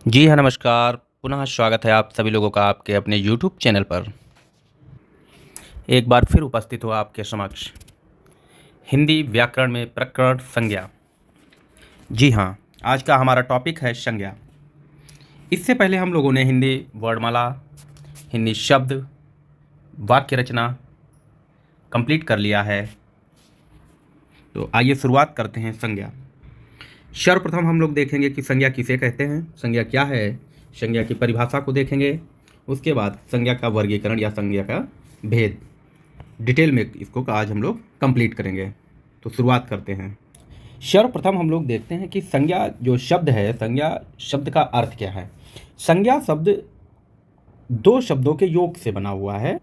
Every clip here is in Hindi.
जी हाँ, नमस्कार। पुनः स्वागत है आप सभी लोगों का आपके अपने यूट्यूब चैनल पर। एक बार फिर उपस्थित हो आपके समक्ष हिंदी व्याकरण में प्रकरण संज्ञा। जी हाँ, आज का हमारा टॉपिक है संज्ञा। इससे पहले हम लोगों ने हिंदी वर्णमाला, हिंदी शब्द, वाक्य रचना कंप्लीट कर लिया है। तो आइए शुरुआत करते हैं संज्ञा। सर्वप्रथम हम लोग देखेंगे कि संज्ञा किसे कहते हैं, संज्ञा क्या है, संज्ञा की परिभाषा को देखेंगे। उसके बाद संज्ञा का वर्गीकरण या संज्ञा का भेद डिटेल में इसको आज हम लोग कंप्लीट करेंगे। तो शुरुआत करते हैं। सर्वप्रथम हम लोग देखते हैं कि संज्ञा जो शब्द है, संज्ञा शब्द का अर्थ क्या है। संज्ञा शब्द दो शब्दों के योग से बना हुआ है।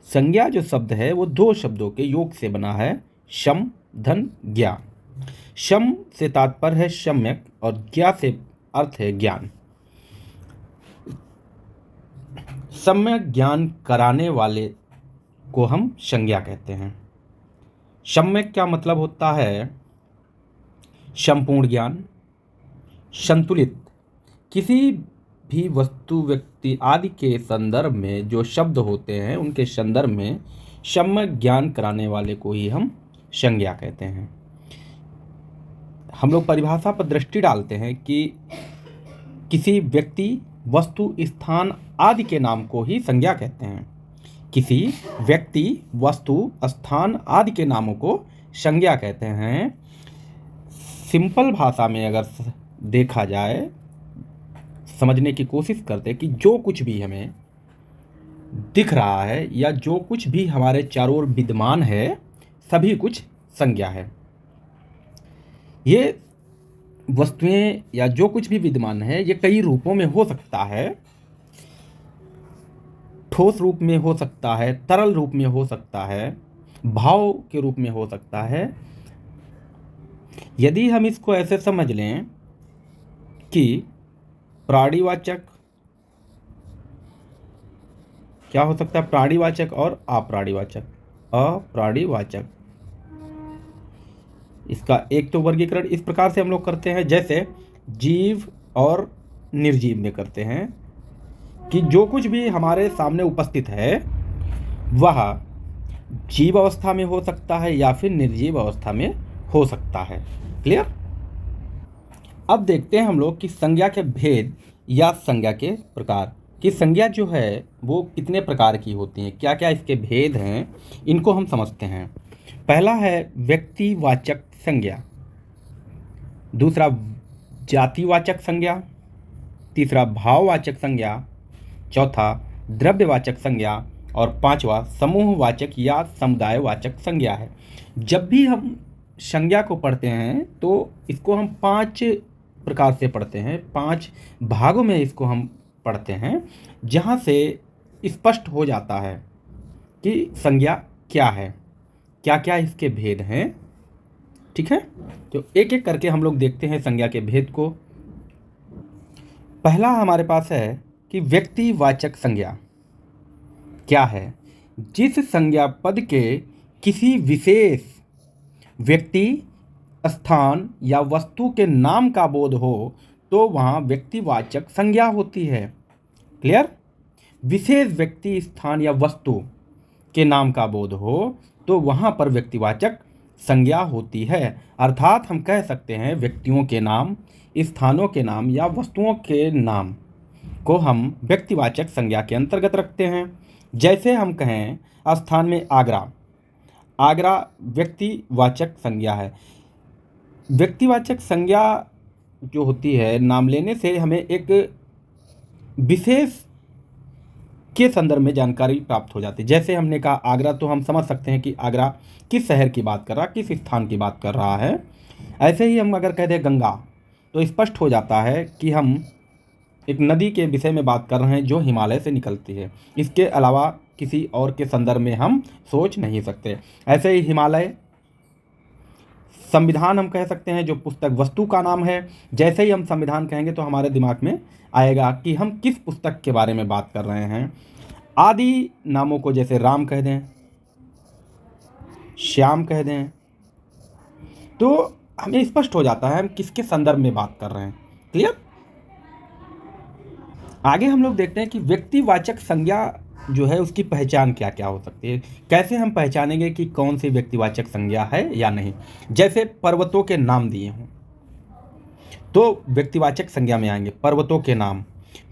संज्ञा जो शब्द है वो दो शब्दों के योग से बना है, शम धन ज्ञा। शम से तात्पर्य है सम्यक और ज्ञा से अर्थ है ज्ञान। सम्यक ज्ञान कराने वाले को हम संज्ञा कहते हैं। सम्यक क्या मतलब होता है? संपूर्ण ज्ञान, संतुलित, किसी भी वस्तु व्यक्ति आदि के संदर्भ में जो शब्द होते हैं उनके संदर्भ में सम्यक ज्ञान कराने वाले को ही हम संज्ञा कहते हैं। हम लोग परिभाषा पर दृष्टि डालते हैं कि किसी व्यक्ति, वस्तु, स्थान आदि के नाम को ही संज्ञा कहते हैं। किसी व्यक्ति, वस्तु, स्थान आदि के नामों को संज्ञा कहते हैं। सिंपल भाषा में अगर देखा जाए, समझने की कोशिश करते कि जो कुछ भी हमें दिख रहा है या जो कुछ भी हमारे चारों ओर विद्यमान है, सभी कुछ संज्ञा है। ये वस्तुएं या जो कुछ भी विद्यमान है ये कई रूपों में हो सकता है। ठोस रूप में हो सकता है, तरल रूप में हो सकता है, भाव के रूप में हो सकता है। यदि हम इसको ऐसे समझ लें कि प्राणीवाचक क्या हो सकता है, प्राणीवाचक और अप्राणीवाचक। अप्राणीवाचक, इसका एक तो वर्गीकरण इस प्रकार से हम लोग करते हैं जैसे जीव और निर्जीव में करते हैं कि जो कुछ भी हमारे सामने उपस्थित है वह जीव अवस्था में हो सकता है या फिर निर्जीव अवस्था में हो सकता है। क्लियर? अब देखते हैं हम लोग कि संज्ञा के भेद या संज्ञा के प्रकार, कि संज्ञा जो है वो कितने प्रकार की होती हैं, क्या क्या इसके भेद हैं, इनको हम समझते हैं। पहला है व्यक्तिवाचक संज्ञा, दूसरा जातिवाचक संज्ञा, तीसरा भाववाचक संज्ञा, चौथा द्रव्यवाचक संज्ञा और पांचवा समूहवाचक या समुदायवाचक संज्ञा है। जब भी हम संज्ञा को पढ़ते हैं तो इसको हम 5 प्रकार से पढ़ते हैं, 5 भागों में इसको हम पढ़ते हैं, जहाँ से स्पष्ट हो जाता है कि संज्ञा क्या है, क्या क्या इसके भेद हैं। ठीक है, तो एक एक करके हम लोग देखते हैं संज्ञा के भेद को। पहला हमारे पास है कि व्यक्तिवाचक संज्ञा क्या है। जिस संज्ञा पद के किसी विशेष व्यक्ति, स्थान या वस्तु के नाम का बोध हो तो वहाँ व्यक्तिवाचक संज्ञा होती है। क्लियर? विशेष व्यक्ति, स्थान या वस्तु के नाम का बोध हो तो वहाँ पर व्यक्तिवाचक संज्ञा होती है। अर्थात हम कह सकते हैं व्यक्तियों के नाम, स्थानों के नाम या वस्तुओं के नाम को हम व्यक्तिवाचक संज्ञा के अंतर्गत रखते हैं। जैसे हम कहें स्थान में आगरा, आगरा व्यक्तिवाचक संज्ञा है। व्यक्तिवाचक संज्ञा जो होती है, नाम लेने से हमें एक विशेष के संदर्भ में जानकारी प्राप्त हो जाती है। जैसे हमने कहा आगरा, तो हम समझ सकते हैं कि आगरा किस शहर की बात कर रहा है, किस स्थान की बात कर रहा है। ऐसे ही हम अगर कह दें गंगा, तो स्पष्ट हो जाता है कि हम एक नदी के विषय में बात कर रहे हैं जो हिमालय से निकलती है। इसके अलावा किसी और के संदर्भ में हम सोच नहीं सकते। ऐसे ही हिमालय, संविधान हम कह सकते हैं जो पुस्तक वस्तु का नाम है। जैसे ही हम संविधान कहेंगे तो हमारे दिमाग में आएगा कि हम किस पुस्तक के बारे में बात कर रहे हैं। आदि नामों को जैसे राम कह दें, श्याम कह दें, तो हमें स्पष्ट हो जाता है हम किसके संदर्भ में बात कर रहे हैं। क्लियर? आगे हम लोग देखते हैं कि व्यक्तिवाचक संज्ञा जो है उसकी पहचान क्या क्या हो सकती है, कैसे हम पहचानेंगे कि कौन सी व्यक्तिवाचक संज्ञा है या नहीं। जैसे पर्वतों के नाम दिए हों तो व्यक्तिवाचक संज्ञा में आएंगे पर्वतों के नाम,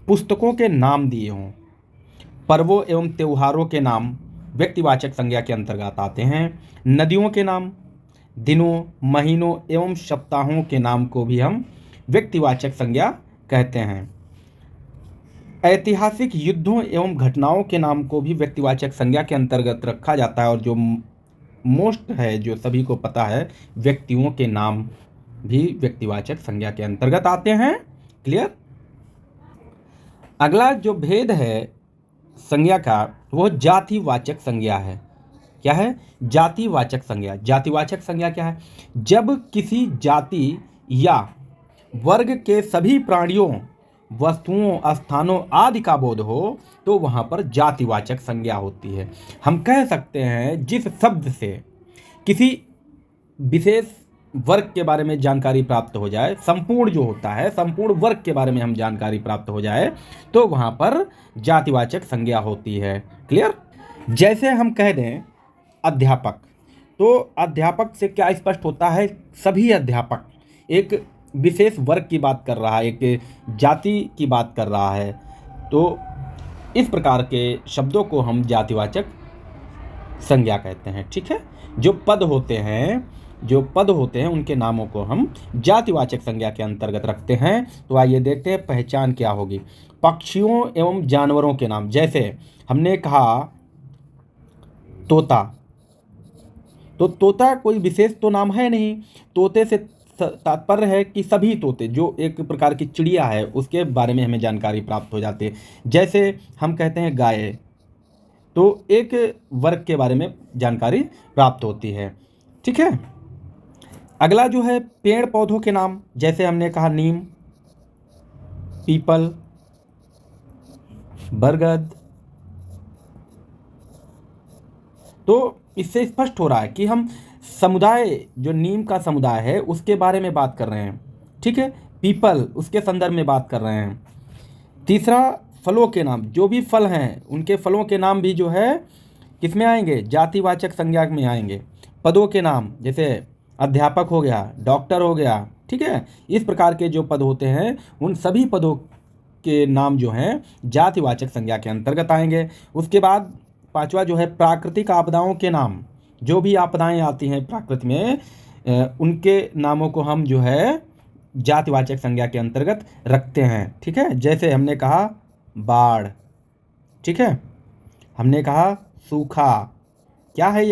पुस्तकों के नाम दिए हों, पर्वों एवं त्योहारों के नाम व्यक्तिवाचक संज्ञा के अंतर्गत आते हैं। नदियों के नाम, दिनों, महीनों एवं सप्ताहों के नाम को भी हम व्यक्तिवाचक संज्ञा कहते हैं। ऐतिहासिक युद्धों एवं घटनाओं के नाम को भी व्यक्तिवाचक संज्ञा के अंतर्गत रखा जाता है। और जो मोस्ट है, जो सभी को पता है, व्यक्तियों के नाम भी व्यक्तिवाचक संज्ञा के अंतर्गत आते हैं। क्लियर। अगला जो भेद है संज्ञा का वो जातिवाचक संज्ञा है। क्या है? जातिवाचक संज्ञा। जातिवाचक संज्ञा क्या है? जब किसी जाति या वर्ग के सभी प्राणियों, वस्तुओं, स्थानों आदि का बोध हो तो वहाँ पर जातिवाचक संज्ञा होती है। हम कह सकते हैं जिस शब्द से किसी विशेष वर्ग के बारे में जानकारी प्राप्त हो जाए, संपूर्ण जो होता है, संपूर्ण वर्ग के बारे में हम जानकारी प्राप्त हो जाए तो वहाँ पर जातिवाचक संज्ञा होती है। क्लियर। जैसे हम कह दें अध्यापक, तो अध्यापक से क्या स्पष्ट होता है? सभी अध्यापक। एक विशेष वर्ग की बात कर रहा है, एक जाति की बात कर रहा है। तो इस प्रकार के शब्दों को हम जातिवाचक संज्ञा कहते हैं। ठीक है। जो पद होते हैं उनके नामों को हम जातिवाचक संज्ञा के अंतर्गत रखते हैं। तो आइए देखते हैं पहचान क्या होगी। पक्षियों एवं जानवरों के नाम, जैसे हमने कहा तोता, तो तोता कोई विशेष तो नाम है नहीं। तोते से तात्पर्य है कि सभी तोते, जो एक प्रकार की चिड़िया है, उसके बारे में हमें जानकारी प्राप्त हो जाती है। जैसे हम कहते हैं गाय, तो एक वर्ग के बारे में जानकारी प्राप्त होती है। ठीक है। अगला जो है पेड़ पौधों के नाम, जैसे हमने कहा नीम, पीपल, बरगद। तो इससे स्पष्ट हो रहा है कि हम समुदाय, जो नीम का समुदाय है उसके बारे में बात कर रहे हैं। ठीक है। पीपल, उसके संदर्भ में बात कर रहे हैं। तीसरा, फलों के नाम, जो भी फल हैं उनके फलों के नाम भी जो है किस में आएंगे? जातिवाचक संज्ञा में आएंगे। पदों के नाम, जैसे अध्यापक हो गया, डॉक्टर हो गया। ठीक है। इस प्रकार के जो पद होते हैं उन सभी पदों के नाम जो हैं जातिवाचक संज्ञा के अंतर्गत आएंगे। उसके बाद पांचवा जो है प्राकृतिक आपदाओं के नाम, जो भी आपदाएं आती हैं प्रकृति में उनके नामों को हम जो है जातिवाचक संज्ञा के अंतर्गत रखते हैं। ठीक है। जैसे हमने कहा बाढ़, ठीक है, हमने कहा सूखा। क्या है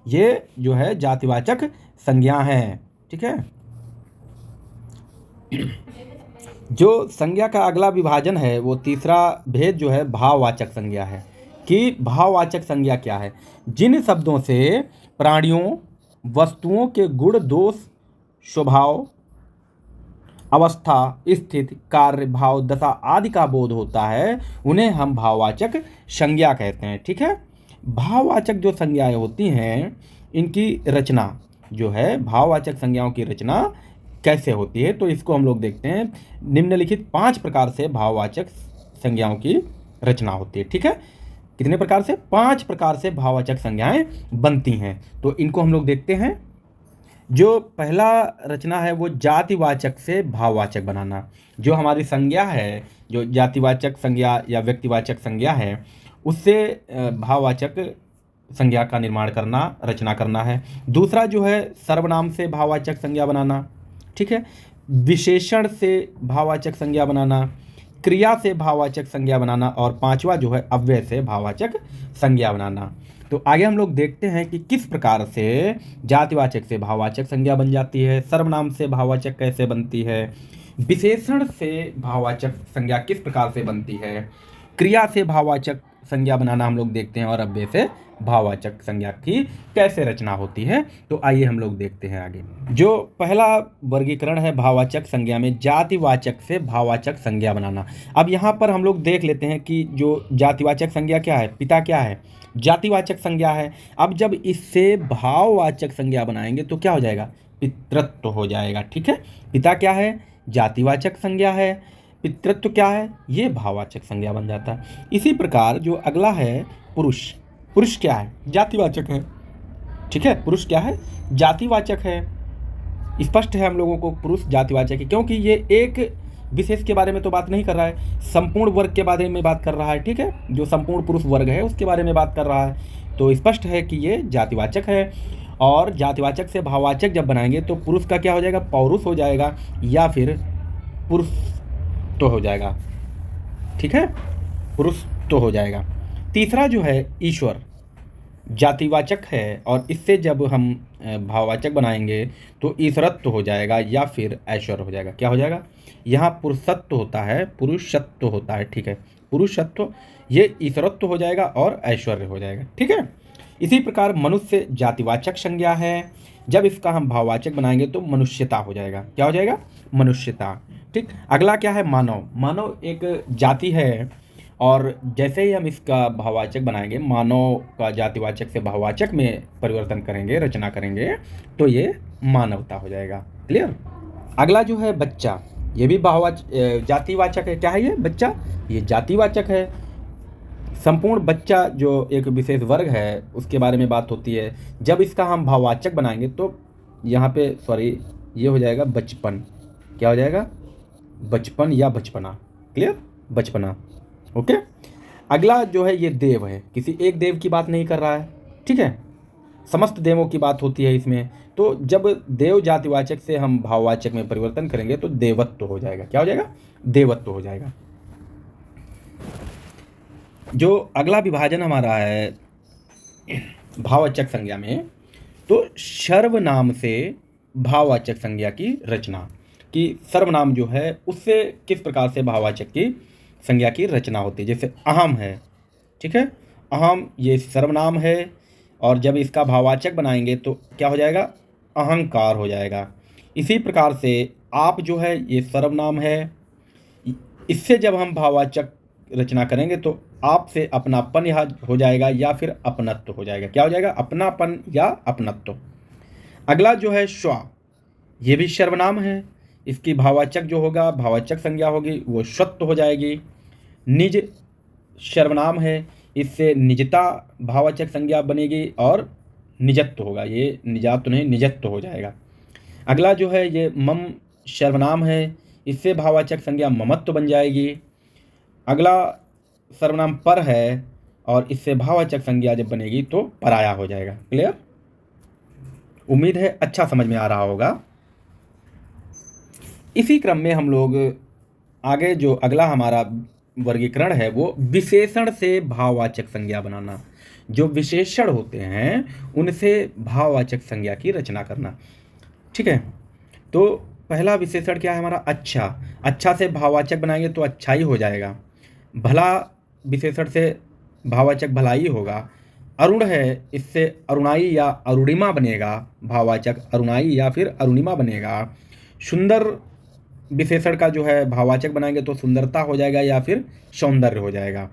ये जो है जातिवाचक संज्ञा है। ठीक है। जो संज्ञा का अगला विभाजन है वो तीसरा भेद जो है भाववाचक संज्ञा है। कि भाववाचक संज्ञा क्या है? जिन शब्दों से प्राणियों, वस्तुओं के गुण, दोष, स्वभाव, अवस्था, स्थिति, कार्य, भाव, दशा आदि का बोध होता है उन्हें हम भाववाचक संज्ञा कहते हैं। ठीक है। भाववाचक जो संज्ञाएं होती हैं इनकी रचना जो है, भाववाचक संज्ञाओं की रचना कैसे होती है, तो इसको हम लोग देखते हैं। निम्नलिखित 5 प्रकार से भाववाचक संज्ञाओं की रचना होती है। ठीक है। कितने प्रकार से? 5 प्रकार से भाववाचक संज्ञाएं बनती हैं। तो इनको हम लोग देखते हैं। जो पहला रचना है वो जातिवाचक से भाववाचक बनाना। जो हमारी संज्ञा है, जो जातिवाचक संज्ञा या व्यक्तिवाचक संज्ञा है, उससे भाववाचक संज्ञा का निर्माण करना, रचना करना है। दूसरा जो है सर्वनाम से भाववाचक संज्ञा बनाना। ठीक है। विशेषण से भाववाचक संज्ञा बनाना, क्रिया से भाववाचक संज्ञा बनाना, और पांचवा जो है अव्यय से भाववाचक संज्ञा बनाना। तो आगे हम लोग देखते हैं कि किस प्रकार से जातिवाचक से भाववाचक संज्ञा बन जाती है, सर्वनाम से भाववाचक कैसे बनती है, विशेषण से भाववाचक संज्ञा किस प्रकार से बनती है, क्रिया से भाववाचक संज्ञा बनाना हम लोग देखते हैं, और अव्यय से भाववाचक संज्ञा की कैसे रचना होती है। तो आइए हम लोग देखते हैं आगे। जो पहला वर्गीकरण है भाववाचक संज्ञा में, जातिवाचक से भाववाचक संज्ञा बनाना। अब यहाँ पर हम लोग देख लेते हैं कि जो जातिवाचक संज्ञा क्या है, पिता क्या है, जातिवाचक संज्ञा है। अब जब इससे भाववाचक संज्ञा बनाएंगे तो क्या हो जाएगा? पितृत्व हो जाएगा। ठीक है। पिता क्या है? जातिवाचक संज्ञा है। पितृत्व क्या है, ये भाववाचक संज्ञा बन जाता है। इसी प्रकार जो अगला है पुरुष, पुरुष क्या है, जातिवाचक है। ठीक है, पुरुष क्या है, जातिवाचक है। स्पष्ट है हम लोगों को पुरुष जातिवाचक है, क्योंकि ये एक विशेष के बारे में तो बात नहीं कर रहा है, संपूर्ण वर्ग के बारे में बात कर रहा है। ठीक है, जो संपूर्ण पुरुष वर्ग है उसके बारे में बात कर रहा है, तो स्पष्ट है कि ये जातिवाचक है। और जातिवाचक से भाववाचक जब बनाएंगे तो पुरुष का क्या हो जाएगा, पौरुष हो जाएगा या फिर पुरुष तो हो जाएगा। ठीक है, पुरुष तो हो जाएगा। तीसरा जो है ईश्वर, जातिवाचक है और इससे जब हम भाववाचक बनाएंगे तो ईश्वरत्व हो जाएगा या फिर ऐश्वर्य हो जाएगा। क्या हो जाएगा, यहाँ पुरुषत्व होता है, पुरुषत्व होता है। ठीक है, पुरुषत्व, ये ईश्वरत्व हो जाएगा और ऐश्वर्य हो जाएगा। ठीक है, इसी प्रकार मनुष्य जातिवाचक संज्ञा है, जब इसका हम भाववाचक बनाएंगे तो मनुष्यता हो जाएगा। क्या हो जाएगा, मनुष्यता। ठीक, अगला क्या है, मानव। मानव एक जाति है और जैसे ही हम इसका भाववाचक बनाएंगे, मानव का जातिवाचक से भाववाचक में परिवर्तन करेंगे, रचना करेंगे, तो ये मानवता हो जाएगा। क्लियर। अगला जो है बच्चा, ये भी भाववाचक जातिवाचक है। क्या है ये, बच्चा, ये जातिवाचक है। संपूर्ण बच्चा जो एक विशेष वर्ग है उसके बारे में बात होती है। जब इसका हम भाववाचक बनाएंगे तो यहाँ पे ये हो जाएगा बचपन। क्या हो जाएगा, बचपन या बचपना। क्लियर, बचपना। ओके। अगला जो है ये देव है, किसी एक देव की बात नहीं कर रहा है। ठीक है, समस्त देवों की बात होती है इसमें। तो जब देव जातिवाचक से हम भाववाचक में परिवर्तन करेंगे तो देवत्व हो जाएगा। क्या हो जाएगा, देवत्व हो जाएगा। जो अगला विभाजन हमारा है भाववाचक संज्ञा में, तो सर्वनाम से भाववाचक संज्ञा की रचना, कि सर्वनाम जो है उससे किस प्रकार से भाववाचक की संज्ञा की रचना होती है। जैसे अहम है। ठीक है, अहम ये सर्वनाम है और जब इसका भाववाचक बनाएंगे तो क्या हो जाएगा, अहंकार हो जाएगा। इसी प्रकार से आप जो है ये सर्वनाम है, इससे जब हम भाववाचक रचना करेंगे तो आप से अपनापन यह हो जाएगा या फिर अपनत्व हो जाएगा। क्या हो जाएगा, अपनापन या अपनत्व। अगला जो है स्व, ये भी सर्वनाम है, इसकी भाववाचक जो होगा, भाववाचक संज्ञा होगी वो स्वत्व हो जाएगी। निज सर्वनाम है, इससे निजता भाववाचक संज्ञा बनेगी और निजत्व होगा, ये निजात्व नहीं निजत्व हो जाएगा। अगला जो है ये मम सर्वनाम है, इससे भाववाचक संज्ञा ममत्व बन जाएगी। अगला सर्वनाम पर है और इससे भाववाचक संज्ञा जब बनेगी तो पराया हो जाएगा। क्लियर, उम्मीद है अच्छा समझ में आ रहा होगा। इसी क्रम में हम लोग आगे जो अगला हमारा वर्गीकरण है वो विशेषण से भाववाचक संज्ञा बनाना। जो विशेषण होते हैं उनसे भाववाचक संज्ञा की रचना करना। ठीक है, तो पहला विशेषण क्या है हमारा, अच्छा। अच्छा से भाववाचक बनाएंगे तो अच्छाई हो जाएगा। भला विशेषण से भाववाचक भलाई होगा। अरुण है, इससे अरुणाई या अरुणिमा बनेगा, भाववाचक अरुणाई या फिर अरुणिमा बनेगा। सुंदर विशेषण का जो है भाववाचक बनाएंगे तो सुंदरता हो जाएगा या फिर सौंदर्य हो जाएगा।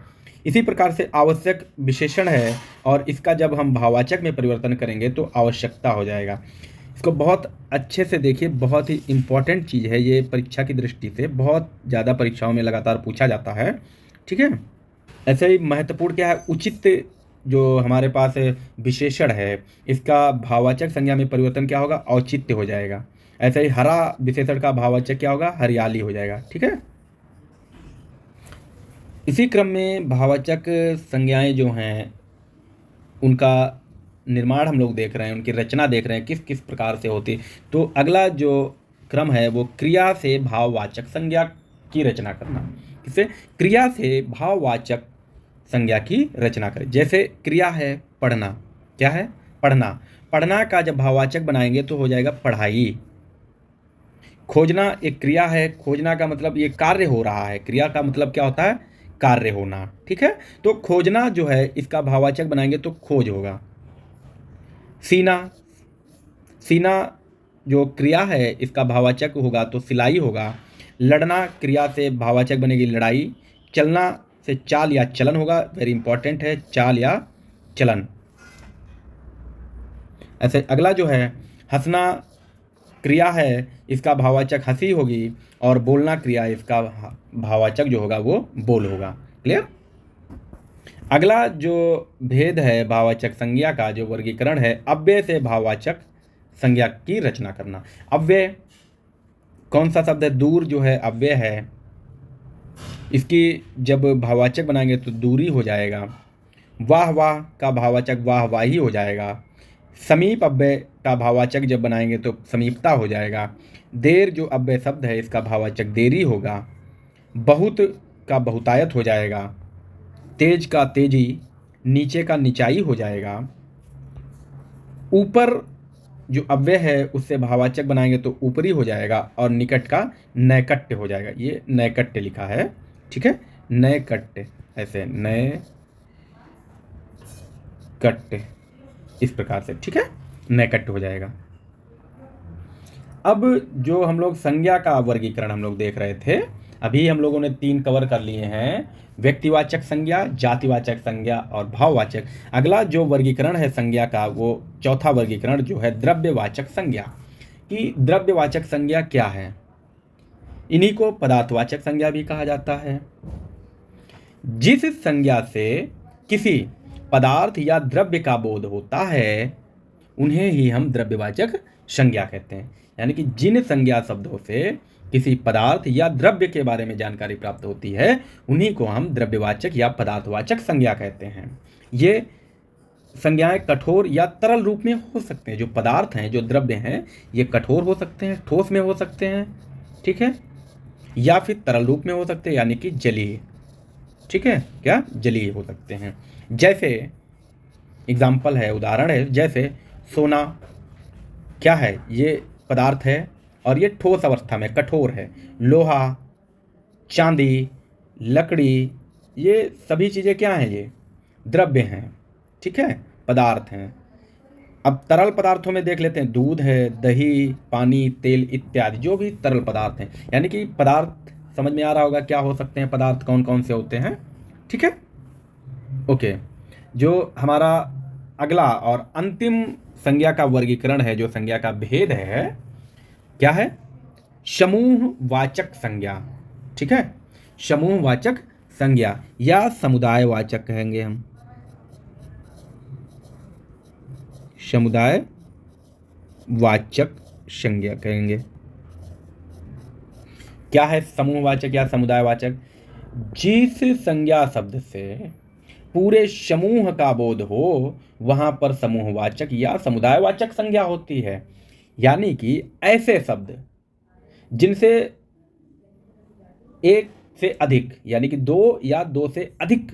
इसी प्रकार से आवश्यक विशेषण है और इसका जब हम भाववाचक में परिवर्तन करेंगे तो आवश्यकता हो जाएगा। इसको बहुत अच्छे से देखिए, बहुत ही इम्पॉर्टेंट चीज़ है ये, परीक्षा की दृष्टि से बहुत ज़्यादा परीक्षाओं में लगातार पूछा जाता है। ठीक है, ऐसे ही महत्वपूर्ण क्या है, उचित जो हमारे पास विशेषण है इसका भाववाचक संज्ञा में परिवर्तन क्या होगा, औचित्य हो जाएगा। ऐसे ही हरा विशेषण का भाववाचक क्या होगा, हरियाली हो जाएगा। ठीक है, इसी क्रम में भाववाचक संज्ञाएं जो हैं उनका निर्माण हम लोग देख रहे हैं, उनकी रचना देख रहे हैं किस किस प्रकार से होती है। तो अगला जो क्रम है वो क्रिया से भाववाचक संज्ञा की रचना करना। किससे, क्रिया से भाववाचक संज्ञा की रचना करें। जैसे क्रिया है पढ़ना, क्या है, पढ़ना। पढ़ना का जब भाववाचक बनाएंगे तो हो जाएगा पढ़ाई। खोजना एक क्रिया है, खोजना का मतलब ये कार्य हो रहा है, क्रिया का मतलब क्या होता है, कार्य होना। ठीक है, तो खोजना जो है इसका भाववाचक बनाएंगे तो खोज होगा। सीना, सीना जो क्रिया है इसका भाववाचक होगा तो सिलाई होगा। लड़ना क्रिया से भाववाचक बनेगी लड़ाई। चलना से चाल या चलन होगा, वेरी इंपॉर्टेंट है, चाल या चलन। ऐसे अगला जो है हंसना क्रिया है इसका भाववाचक हंसी होगी, और बोलना क्रिया इसका भाववाचक जो होगा वो बोल होगा। क्लियर। अगला जो भेद है भाववाचक संज्ञा का, जो वर्गीकरण है, अव्यय से भाववाचक संज्ञा की रचना करना। अव्यय कौन सा शब्द है? दूर जो है अव्यय है, इसकी जब भाववाचक बनाएंगे तो दूरी हो जाएगा। वाह वाह का भाववाचक वाह वाही हो जाएगा। समीप अव्यय का भाववाचक जब बनाएंगे तो समीपता हो जाएगा। देर जो अव्यय शब्द है इसका भाववाचक देरी होगा। बहुत का बहुतायत हो जाएगा। तेज का तेजी, नीचे का निचाई हो जाएगा। ऊपर जो अव्यय है उससे भाववाचक बनाएंगे तो ऊपरी हो जाएगा, और निकट का नैकट्य हो जाएगा। ये नैकट्य लिखा है, ठीक है, नैकट्य, ऐसे नैकट्य, इस प्रकार से, ठीक है, नैकट्य हो जाएगा। अब जो हम लोग संज्ञा का वर्गीकरण हम लोग देख रहे थे, अभी हम लोगों ने 3 कवर कर लिए हैं, व्यक्तिवाचक संज्ञा, जातिवाचक संज्ञा और भाववाचक। अगला जो वर्गीकरण है संज्ञा का, वो चौथा वर्गीकरण जो है द्रव्यवाचक संज्ञा। कि द्रव्यवाचक संज्ञा क्या है? इन्हीं को पदार्थवाचक संज्ञा भी कहा जाता है। जिस संज्ञा से किसी पदार्थ या द्रव्य का बोध होता है उन्हें ही हम द्रव्यवाचक संज्ञा कहते हैं। यानी कि जिन संज्ञा शब्दों से किसी पदार्थ या द्रव्य के बारे में जानकारी प्राप्त होती है उन्हीं को हम द्रव्यवाचक या पदार्थवाचक संज्ञा कहते हैं। ये संज्ञाएं कठोर या तरल रूप में हो सकते हैं। जो पदार्थ हैं, जो द्रव्य हैं, ये कठोर हो सकते हैं, ठोस में हो सकते हैं, ठीक है, या फिर तरल रूप में हो सकते हैं, यानी कि जलीय, ठीक है, क्या जलीय हो सकते हैं। जैसे एग्जाम्पल है, उदाहरण है, जैसे सोना क्या है? ये पदार्थ है और ये ठोस अवस्था में कठोर है। लोहा, चांदी, लकड़ी, ये सभी चीज़ें क्या हैं? ये द्रव्य हैं, ठीक है, पदार्थ हैं। अब तरल पदार्थों में देख लेते हैं, दूध है, दही, पानी, तेल इत्यादि, जो भी तरल पदार्थ हैं। यानी कि पदार्थ समझ में आ रहा होगा क्या हो सकते हैं, पदार्थ कौन कौन से होते हैं, ठीक है, ओके। जो हमारा अगला और अंतिम संज्ञा का वर्गीकरण है, जो संज्ञा का भेद है, क्या है? समूहवाचक संज्ञा, ठीक है, समूहवाचक संज्ञा या समुदायवाचक कहेंगे हम, समुदायवाचक संज्ञा कहेंगे। क्या है समूहवाचक या समुदायवाचक? जिस संज्ञा शब्द से पूरे समूह का बोध हो वहां पर समूहवाचक या समुदायवाचक संज्ञा होती है। यानी कि ऐसे शब्द जिनसे एक से अधिक, यानी कि 2 या 2 से अधिक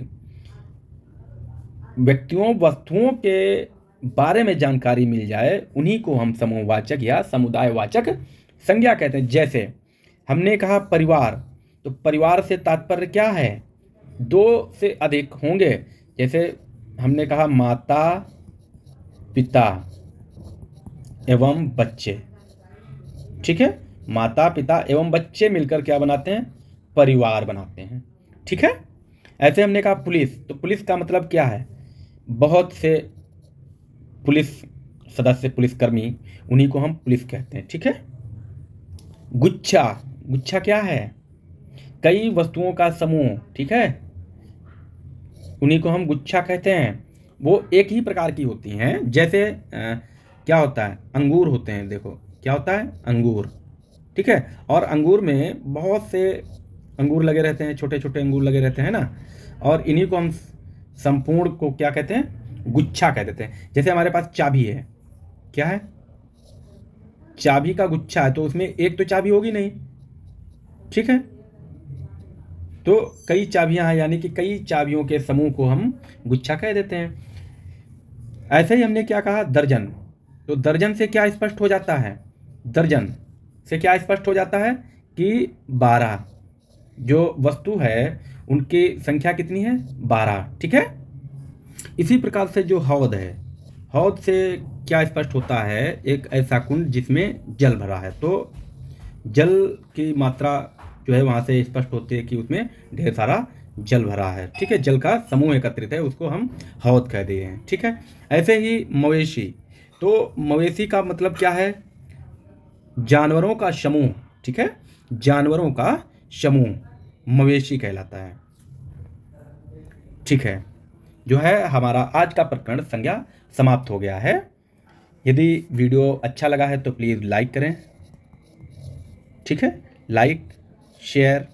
व्यक्तियों, वस्तुओं के बारे में जानकारी मिल जाए उन्हीं को हम समूहवाचक या समुदायवाचक संज्ञा कहते हैं। जैसे हमने कहा परिवार, तो परिवार से तात्पर्य क्या है? 2 से अधिक होंगे। जैसे हमने कहा माता, पिता एवं बच्चे, ठीक है, माता, पिता एवं बच्चे मिलकर क्या बनाते हैं? परिवार बनाते हैं, ठीक है। ऐसे हमने कहा पुलिस, तो पुलिस का मतलब क्या है? बहुत से पुलिस सदस्य, पुलिसकर्मी, उन्हीं को हम पुलिस कहते हैं, ठीक है। गुच्छा, गुच्छा क्या है? कई वस्तुओं का समूह, ठीक है, उन्हीं को हम गुच्छा कहते हैं। वो एक ही प्रकार की होती हैं। जैसे क्या होता है? अंगूर होते हैं, देखो क्या होता है? अंगूर, ठीक है, और अंगूर में बहुत से अंगूर लगे रहते हैं, छोटे छोटे अंगूर लगे रहते हैं ना, और इन्हीं को हम संपूर्ण को क्या कहते हैं? गुच्छा कह देते हैं। जैसे हमारे पास चाबी है, क्या है? चाबी का गुच्छा है, तो उसमें एक तो चाबी होगी नहीं, ठीक है, तो कई चाबियां हैं, यानी कि कई चाबियों के समूह को हम गुच्छा कह देते हैं। ऐसे ही हमने क्या कहा? दर्जन, तो दर्जन से क्या स्पष्ट हो जाता है? दर्जन से क्या स्पष्ट हो जाता है कि 12 जो वस्तु है उनकी संख्या कितनी है? 12, ठीक है। इसी प्रकार से जो हौद है, हौद से क्या स्पष्ट होता है? एक ऐसा कुंड जिसमें जल भरा है, तो जल की मात्रा जो है वहाँ से स्पष्ट होती है कि उसमें ढेर सारा जल भरा है, ठीक है, जल का समूह एकत्रित है, उसको हम हौद कह दिए हैं, ठीक है। ऐसे ही मवेशी, तो मवेशी का मतलब क्या है? जानवरों का समूह, ठीक है, जानवरों का समूह मवेशी कहलाता है। ठीक है, जो है हमारा आज का प्रकरण संज्ञा समाप्त हो गया है। यदि वीडियो अच्छा लगा है तो प्लीज़ लाइक करें, ठीक है, लाइक शेयर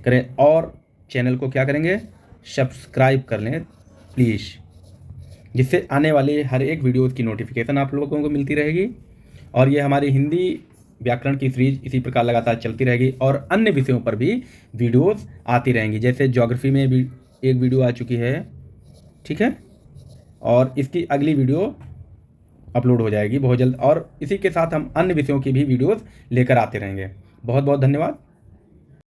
करें और चैनल को क्या करेंगे, सब्सक्राइब कर लें प्लीज़, जिससे आने वाले हर एक वीडियो की नोटिफिकेशन आप लोगों को मिलती रहेगी। और ये हमारी हिंदी व्याकरण की सीरीज इसी प्रकार लगातार चलती रहेगी और अन्य विषयों पर भी वीडियोस आती रहेंगी। जैसे ज्योग्राफी में भी एक वीडियो आ चुकी है, ठीक है, और इसकी अगली वीडियो अपलोड हो जाएगी बहुत जल्द, और इसी के साथ हम अन्य विषयों की भी वीडियोस लेकर आते रहेंगे। बहुत बहुत धन्यवाद।